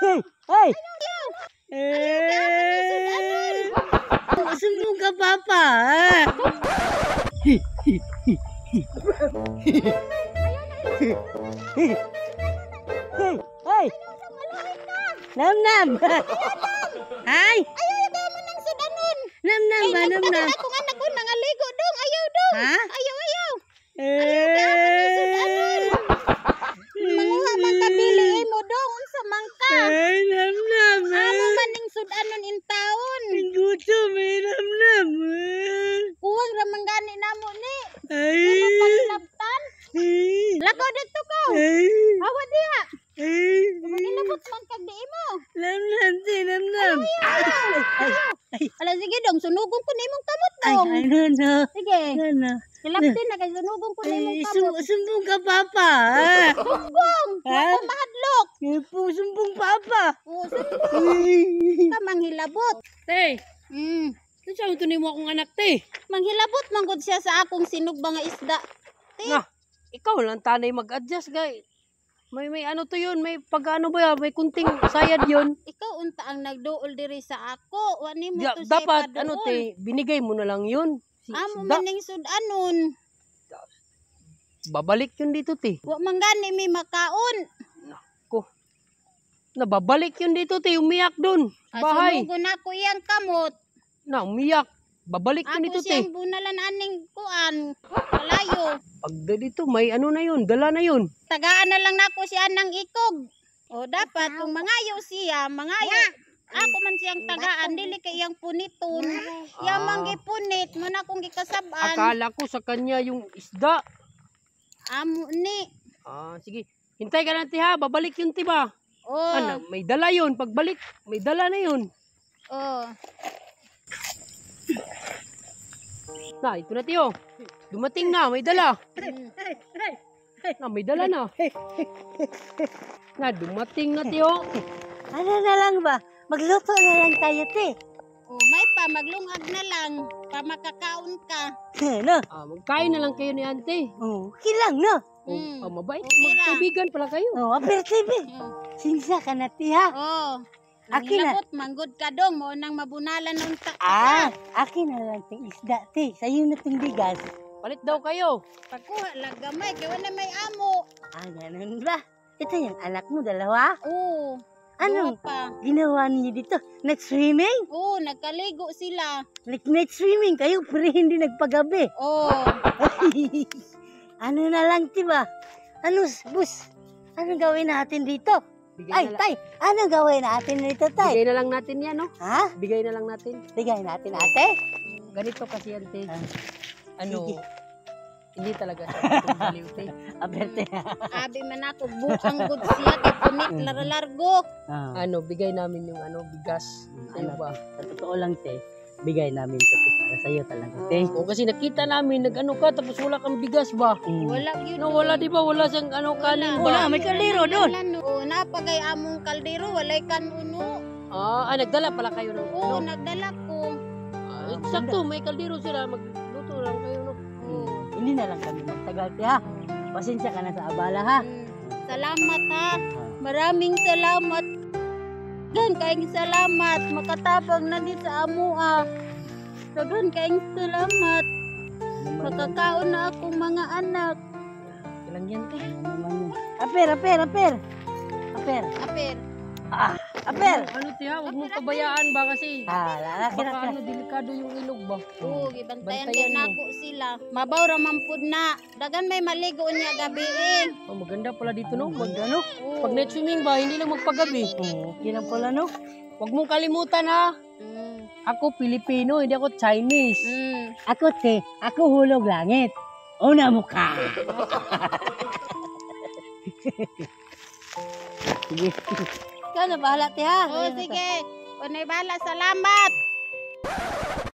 Hey! Sumbong ka, Papa. Hey! Nam-nam! Ay! Ayaw ka mo nang sudanon. Nam-nam ba? Nam-nam? Akong anak ko nangaligo dong. Ayaw dong. Ha? Ayaw. Eh! Manguha man ka dili mo dong. Unsa man ka? Ay, nam-nam! Amo man ning sudanon in taon. Gutom eh, nam-nam! Kuwang ramang gani namo ni. Ay! Panlabtan. Ay! Lakaw dito ko. Ay! Awa diha. Ay! Inabot man kag di mo. Nam-nam, si nam-nam! Ala sige dong, sunugong ko nimong kamot Ay, dong. no. Sige. Ano? Kilaptin na kay sunugong ko nimong kamot. Sumbong ka, Papa! Sumbong. Ha? Ako mahadlok. Sumbong, Papa! Oh, sumbong ka manghilabot. Te, Mm. saan ito mo akong anak, te? Manghilabot man gud siya sa akong sinugba nga isda. Ti, Nga, ikaw lang tanay mag-adjust, gay. May ano to yun, may pag-ano ba yan, may kunting sayad yun. ikaw unta ang nagduol diri sa ako. Wa nimo to siya Dapat, ipaduol. ano te, binigay mo na lang yun. Amo Isda, maning sudanon. babalik yun dito, te. Wa man gani mi makaon. Ko. Nababalik yun dito, te, umiyak dun. Bahay. Sunugon ako iyang kamot. Na, umiyak. Babalik yun Ako dito, te. siyang bunalan aning kuan. Kalayo. Pag dito, may ano na yun, dala na yun. Tagaan na lang nako siya ng ikog. O dapat kung mangayo siya, mangayo. Ako man siyang tagaan, dili kay iyang puniton. Yamang gipunit mo na kung gikasaban. Akala ko sa kanya yung isda. Amo ni. Sige. Hintay ka natin ha, babalik yun, te ba? Oh. Ano, may dala yun. Pagbalik, may dala na yun. Oh. Na, ito na, tiyo. Dumating na, may dala. Na, may dala na. Na, dumating na, tiyo. Ano na lang ba? Magluto na lang tayo, te. Oh, may pa maglungag na lang pa makakaon ka. Ano? Magkain na lang kayo ni ante. Oh, okay lang, no? Mm. Mabait. Okay ra. Magkaibigan pala kayo. Oh, apertibe. Oh. Sinsa ka na, te, ha? Oh. Akin na. Labot manggod ka dong mo nang mabunalan ng Akin na lang itong isda, te. Sa'yo na itong bigas. Palit daw kayo. Pagkuha lang gamay kay wala may amo. Ganun ba? Ito yung anak mo, dalawa? Oh. Anong Pa. ginawa niyo dito? Nag-swimming? Oh, nagkaligo sila. Nag-swimming kayo, pero hindi nagpagabi. Oh. Ano na lang, diba? Ano, bus? Anong gawin natin dito? Ay, tay! Anong gawin natin dito, tay? Bigay na lang natin yan, no? Ha? Bigay na lang natin. Bigay natin, ate? Ganito kasi, ante. Ano, Sige. hindi talaga siya baliw, te. Aperte. Abi man ako bukang good siya kay punit largo. Ano, bigay namin yung bigas. Sa'yo ba? Sa totoo lang, te, bigay namin ito para sa'yo talaga, te. O kasi nakita namin, nag-ano ka, tapos wala kang bigas ba? Wala gyud. No, wala, di ba? Wala siyang kanin ba? Wala, may kaldero doon. Oh, napagay among kaldero walay kanuno. Nagdala pala kayo ng Oh, nagdala ko. sakto, may kaldero sila. Magluto lang kayo, no? Hindi na lang kami magtagal, te, ha? Pasensya ka na sa abala, ha? Salamat ha. Maraming salamat. Dagan kaing salamat. Makatabang na di sa amo Dagan kaing salamat. Makakaon na akong mga anak. Ilang yan, te? Aper. Aper. Aper! Ano, tiya? Huwag mong pabayaan ba kasi Lalaki na baka delikado yung ilog ba? Oo, gibantayan Bantayan din mo. ako sila. Mabaw ra man pud na. Dagan may maligo niya gabi Maganda pala dito, no? Ano? Oo. Pag night swimming ba, hindi lang magpagabi. Okay lang pala, no? Huwag mong kalimutan, ha? Ako Pilipino, hindi ako Chinese. Ako, te. Ako hulog langit. Una mo ka. Sige. Ikaw na bahala, te, ha? Oh, sige. Unay bala, salamat.